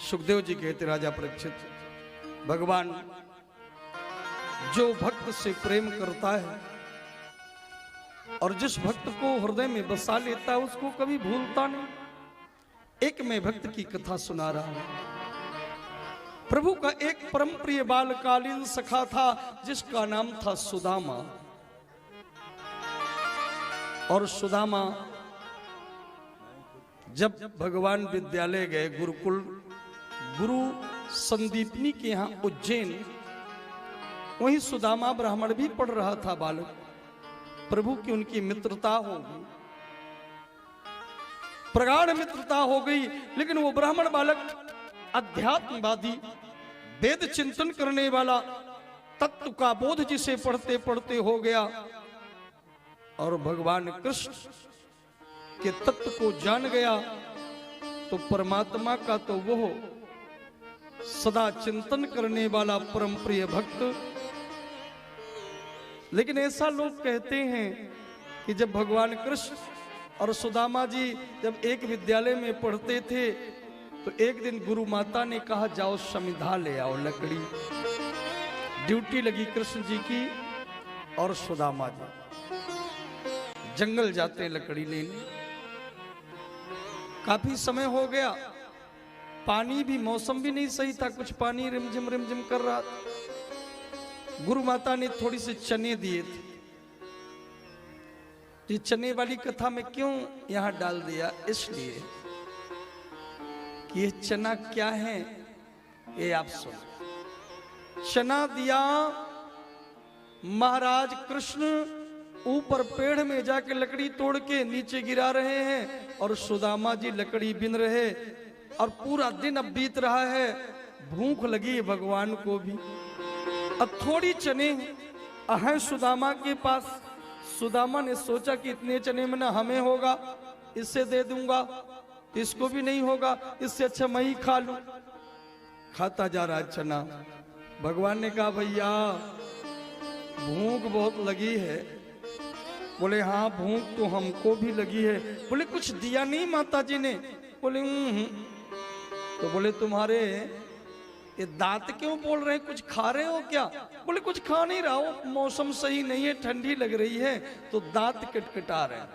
सुखदेव जी कहते राजा परीक्षित, भगवान जो भक्त से प्रेम करता है और जिस भक्त को हृदय में बसा लेता है उसको कभी भूलता नहीं। एक मैं भक्त की कथा सुना रहा हूं। प्रभु का एक परम प्रिय बालकालीन सखा था जिसका नाम था सुदामा। और सुदामा जब भगवान विद्यालय गए, गुरुकुल गुरु संदीपनी के यहां उज्जैन, वहीं सुदामा ब्राह्मण भी पढ़ रहा था बालक। प्रभु की उनकी मित्रता हो गई, प्रगाढ़ मित्रता हो गई। लेकिन वो ब्राह्मण बालक अध्यात्मवादी, वेद चिंतन करने वाला, तत्व का बोध जिसे पढ़ते पढ़ते हो गया और भगवान कृष्ण के तत्व को जान गया। तो परमात्मा का तो वो सदा चिंतन करने वाला परम प्रिय भक्त। लेकिन ऐसा लोग कहते हैं कि जब भगवान कृष्ण और सुदामा जी जब एक विद्यालय में पढ़ते थे तो एक दिन गुरु माता ने कहा जाओ समिधा ले आओ, लकड़ी। ड्यूटी लगी कृष्ण जी की और सुदामा जी जंगल जाते हैं लकड़ी लेने। काफी समय हो गया, पानी भी, मौसम भी नहीं सही था, कुछ पानी रिमझिम कर रहा था। गुरु माता ने थोड़ी से चने दिए थे। ये चने वाली कथा में क्यों यहां डाल दिया, इसलिए कि ये चना क्या है ये आप सुनो। चना दिया महाराज कृष्ण ऊपर पेड़ में जाके लकड़ी तोड़ के नीचे गिरा रहे हैं और सुदामा जी लकड़ी बिन रहे और पूरा दिन अब बीत रहा है। भूख लगी भगवान को भी। अब थोड़ी चने हैं सुदामा के पास। सुदामा ने सोचा कि इतने चने में ना हमें होगा, इससे दे दूंगा, इसको भी नहीं होगा, इससे अच्छा मैं ही खा लूं। खाता जा रहा है चना। भगवान ने कहा भैया भूख बहुत लगी है। बोले हाँ भूख तो हमको भी लगी है। बोले कुछ दिया नहीं माता जी ने? बोले तो बोले तुम्हारे ये दांत क्यों बोल रहे हैं, कुछ खा रहे हो क्या? बोले कुछ खा नहीं रहा हूं, मौसम सही नहीं है, ठंडी लग रही है तो दांत किटकिटा रहे हैं।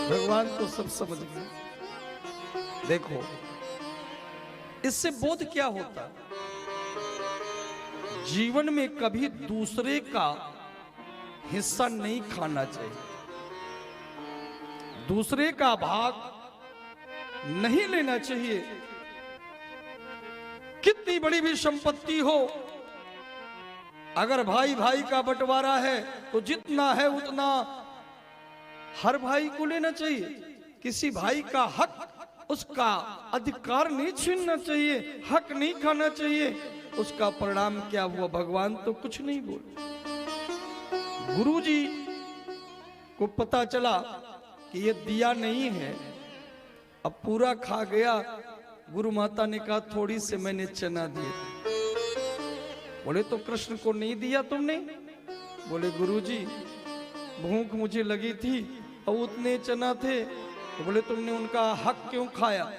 भगवान तो सब समझ गए। देखो इससे बोध क्या होता, जीवन में कभी दूसरे का हिस्सा नहीं खाना चाहिए, दूसरे का भाग नहीं लेना चाहिए। कितनी बड़ी भी संपत्ति हो, अगर भाई भाई का बंटवारा है तो जितना है उतना हर भाई को लेना चाहिए। किसी भाई का हक, उसका अधिकार नहीं छीनना चाहिए, हक नहीं खाना चाहिए। उसका परिणाम क्या हुआ भगवान तो कुछ नहीं बोले। गुरुजी को पता चला कि ये दिया नहीं है, अब पूरा खा गया। गुरु माता ने कहा थोड़ी से मैंने चना दिए। बोले तो कृष्ण को नहीं दिया तुमने? बोले गुरुजी भूख मुझे लगी थी और उतने चना थे। तो बोले तुमने उनका हक क्यों खाया?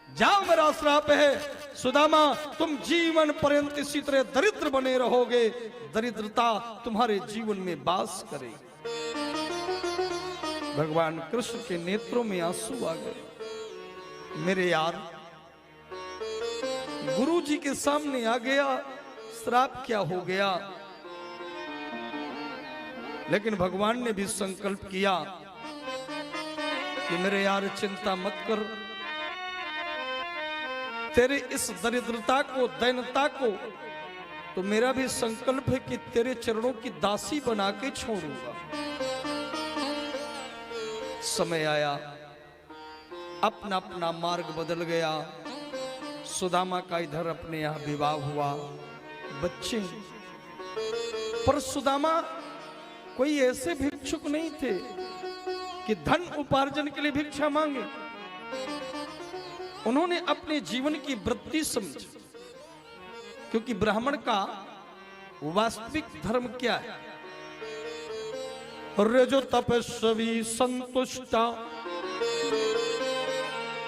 जाओ मेरा श्राप है सुदामा, तुम जीवन पर्यंत इसी तरह दरिद्र बने रहोगे, दरिद्रता तुम्हारे जीवन में वास करेगी। भगवान कृष्ण के नेत्रों में आंसू आ गए। मेरे यार गुरु जी के सामने आ गया, श्राप क्या हो गया। लेकिन भगवान ने भी संकल्प किया कि मेरे यार चिंता मत कर, तेरे इस दरिद्रता को, दैन्यता को तो मेरा भी संकल्प है कि तेरे चरणों की दासी बना के छोड़ूंगा। समय आया, अपना अपना मार्ग बदल गया। सुदामा का इधर अपने यहां विवाह हुआ, बच्चे। पर सुदामा कोई ऐसे भिक्षुक नहीं थे कि धन उपार्जन के लिए भिक्षा मांगे। उन्होंने अपने जीवन की वृत्ति समझी, क्योंकि ब्राह्मण का वास्तविक धर्म क्या है? रजो तपस्वी संतुष्टा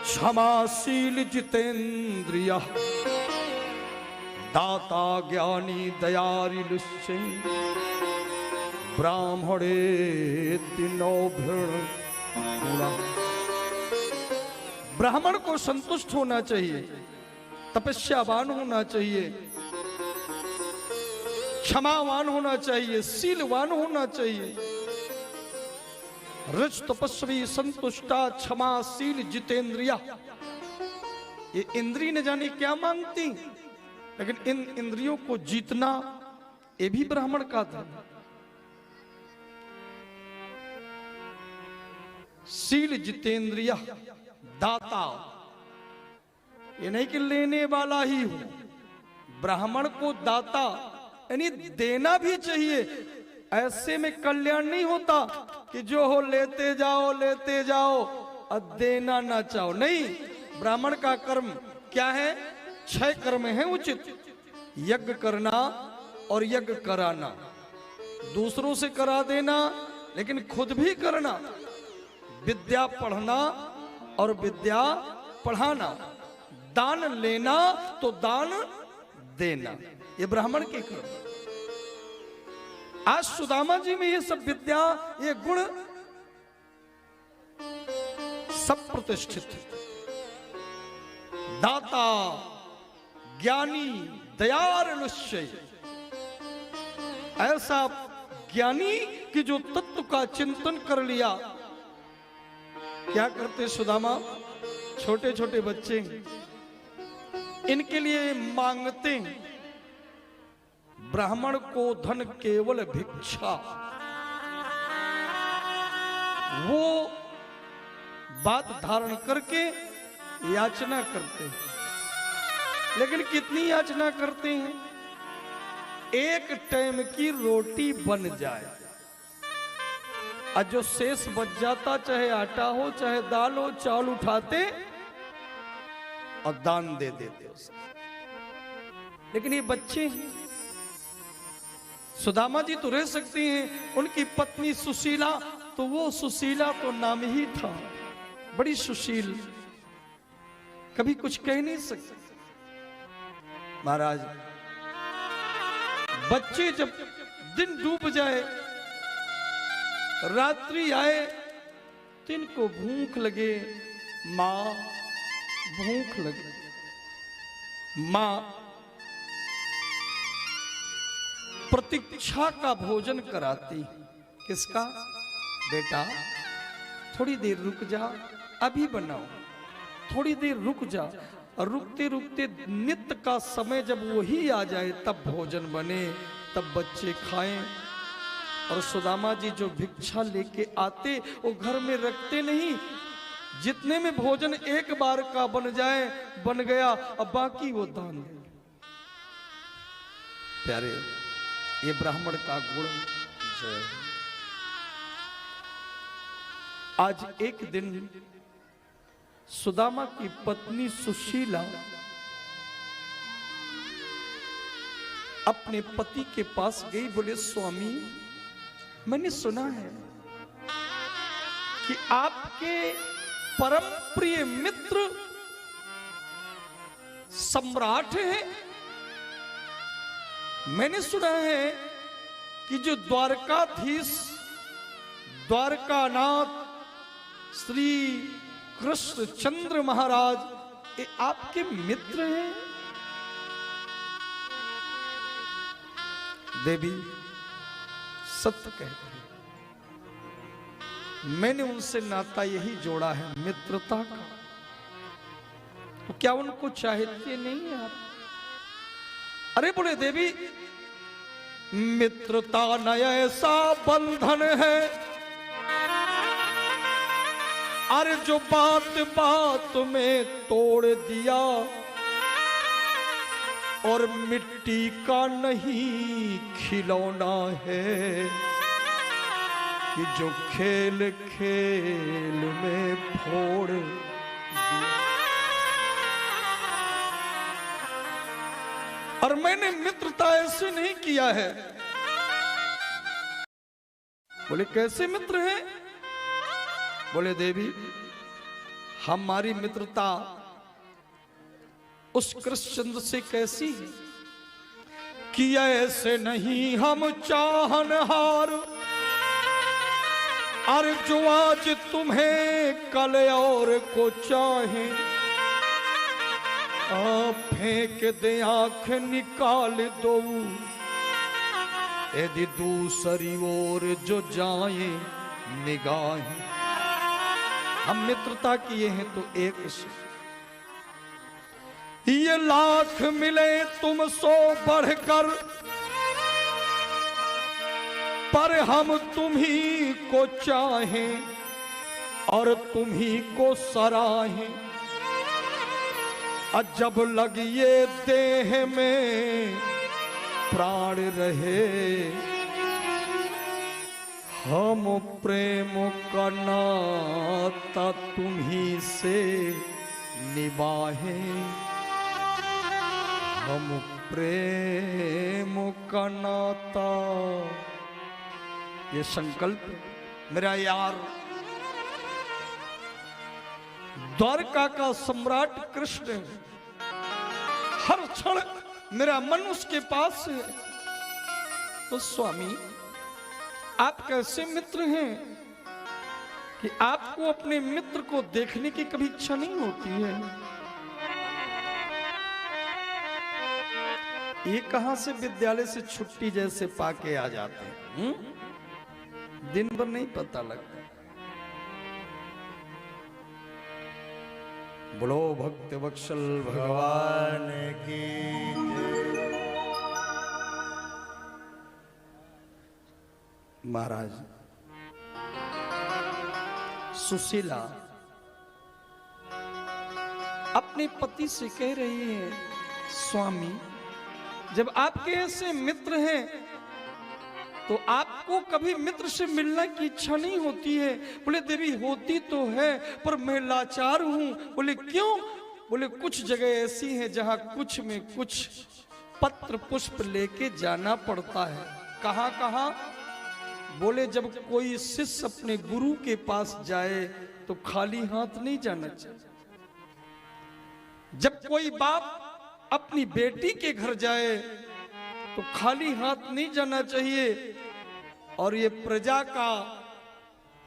क्षमाशील जितेंद्रिय दाता ज्ञानी दयालुश्च ब्राह्मणे तीनों भृण। ब्राह्मण को संतुष्ट होना चाहिए, तपस्यावान होना चाहिए, क्षमावान होना चाहिए, शीलवान होना चाहिए। रज तपस्वी संतुष्टा क्षमाशील जितेंद्रिया। ये इंद्री न जाने क्या मांगती, लेकिन इन इंद्रियों को जीतना ये भी ब्राह्मण का था। शील जितेंद्रिया दाता, ये नहीं कि लेने वाला ही हो, ब्राह्मण को दाता यानी देना भी चाहिए। ऐसे में कल्याण नहीं होता कि जो हो लेते जाओ और देना ना चाहो। नहीं, ब्राह्मण का कर्म क्या है? 6 कर्म है उचित। यज्ञ करना और यज्ञ कराना, दूसरों से करा देना लेकिन खुद भी करना, विद्या पढ़ना और विद्या पढ़ाना, दान लेना तो दान देना, ये ब्राह्मण के कर्म। आज सुदामा जी में ये सब विद्या, ये गुण सब प्रतिष्ठित है। दाता ज्ञानी दयालुश्च, ऐसा ज्ञानी कि जो तत्व का चिंतन कर लिया। क्या करते सुदामा? छोटे छोटे बच्चे इनके लिए मांगते ब्राह्मण को धन केवल भिक्षा। वो बात धारण करके याचना करते हैं, लेकिन कितनी याचना करते हैं? एक टाइम की रोटी बन जाए और जो शेष बच जाता, चाहे आटा हो चाहे दाल हो, चावल उठाते और दान दे देते उसको। लेकिन ये बच्चे हैं। सुदामा जी तो रह सकती हैं, उनकी पत्नी सुशीला, तो वो सुशीला तो नाम ही था, बड़ी सुशील, कभी कुछ कह नहीं सकते। महाराज, बच्चे जब दिन डूब जाए, रात्रि आए, तो इनको भूख लगे, मां भूख लगे, मां प्रतीक्षा का भोजन कराती। किसका? बेटा थोड़ी देर रुक जा, अभी बनाओ, थोड़ी देर रुक जा। और रुकते रुकते नित्य का समय जब वही आ जाए तब भोजन बने, तब बच्चे खाएं। और सुदामा जी जो भिक्षा लेके आते वो घर में रखते नहीं, जितने में भोजन एक बार का बन जाए बन गया, अब बाकी वो दान दे। प्यारे, ये ब्राह्मण का गुण जय। आज एक दिन सुदामा की पत्नी सुशीला अपने पति के पास गई, बोले स्वामी, मैंने सुना है कि आपके परम प्रिय मित्र सम्राट हैं। मैंने सुना है कि जो द्वारकाधीश द्वारकानाथ श्री कृष्णचंद्र महाराज ये आपके मित्र हैं। देवी सत्य कहते हैं, मैंने उनसे नाता यही जोड़ा है, मित्रता का। तो क्या उनको चाहते नहीं है आप? अरे बोले देवी, मित्रता न ऐसा बंधन है, अरे जो बात बात में तोड़ दिया, और मिट्टी का नहीं खिलौना है कि जो खेल खेल में फोड़ दिया। और मैंने मित्रता ऐसे नहीं किया है। बोले कैसे मित्र हैं? बोले देवी, हमारी मित्रता उस कृष्णचंद्र से कैसी है कि ऐसे नहीं हम चाहनहार, अरे जो आज तुम्हें कल और को चाहे, आप फेंक दे आंख निकाल दो, यदि दूसरी ओर जो जाए निगाहें। हम मित्रता किए हैं तो एक से, ये लाख मिले तुम सो बढ़कर, पर हम तुम्ही को चाहें और तुम्ही को सराहें। जब लगिए देह में प्राण रहे, हम प्रेम का नाता तुम्ही से निभाए, हम प्रेम का नाता। ये संकल्प मेरा यार द्वारका का सम्राट कृष्ण है, हर क्षण मेरा मन उसके पास है। तो स्वामी आप कैसे मित्र हैं कि आपको अपने मित्र को देखने की कभी इच्छा नहीं होती है? ये कहां से विद्यालय से छुट्टी जैसे पाके आ जाते हैं, दिन भर नहीं पता लगता। बोलो भक्त वत्सल भगवान की महाराज सुशीला अपने पति से कह रही है, स्वामी जब आपके ऐसे मित्र हैं तो आपको कभी मित्र से मिलने की इच्छा नहीं होती है? बोले देवी होती तो है, पर मैं लाचार हूं। बोले क्यों? बोले कुछ जगह ऐसी हैं जहां कुछ में कुछ पत्र पुष्प लेके जाना पड़ता है। कहां कहां? बोले जब कोई शिष्य अपने गुरु के पास जाए तो खाली हाथ नहीं जाना चाहिए। जब कोई बाप अपनी बेटी के घर जाए तो खाली हाथ नहीं जाना चाहिए। और ये प्रजा का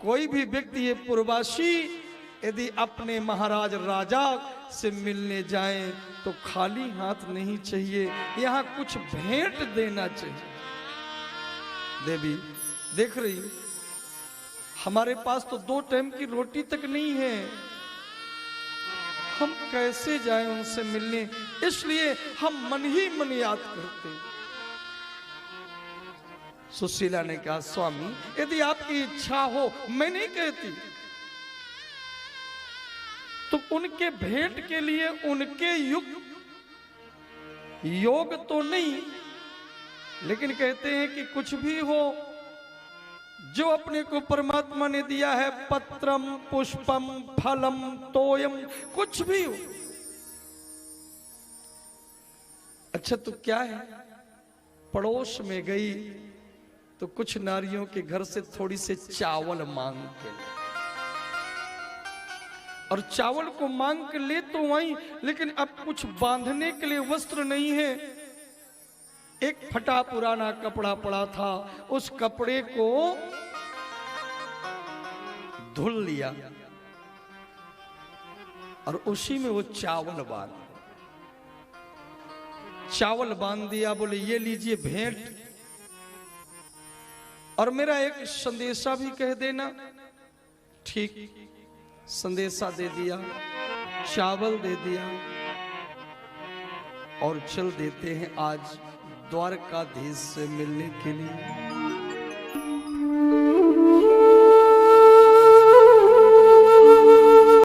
कोई भी व्यक्ति, ये पूर्वासी यदि अपने महाराज राजा से मिलने जाए तो खाली हाथ नहीं चाहिए, यहाँ कुछ भेंट देना चाहिए। देवी देख रही हमारे पास तो 2 टाइम की रोटी तक नहीं है, हम कैसे जाएं उनसे मिलने? इसलिए हम मन ही मन याद करते हैं। सुशीला ने कहा, स्वामी यदि आपकी इच्छा हो, मैं नहीं कहती, तो उनके भेंट के लिए उनके योग तो नहीं, लेकिन कहते हैं कि कुछ भी हो जो अपने को परमात्मा ने दिया है, पत्रम पुष्पम फलम तोयम, कुछ भी हो। अच्छा तो क्या है, पड़ोस में गई तो कुछ नारियों के घर से थोड़ी से चावल मांग के ले, और चावल को मांग के ले तो वहीं, लेकिन अब कुछ बांधने के लिए वस्त्र नहीं है। एक फटा पुराना कपड़ा पड़ा था, उस कपड़े को धुल लिया और उसी में वो चावल बांध दिया। बोले ये लीजिए भेंट, और मेरा एक संदेशा भी कह देना। ठीक, संदेशा दे दिया, चावल दे दिया, और चल देते हैं आज द्वारकाधीश से मिलने के लिए।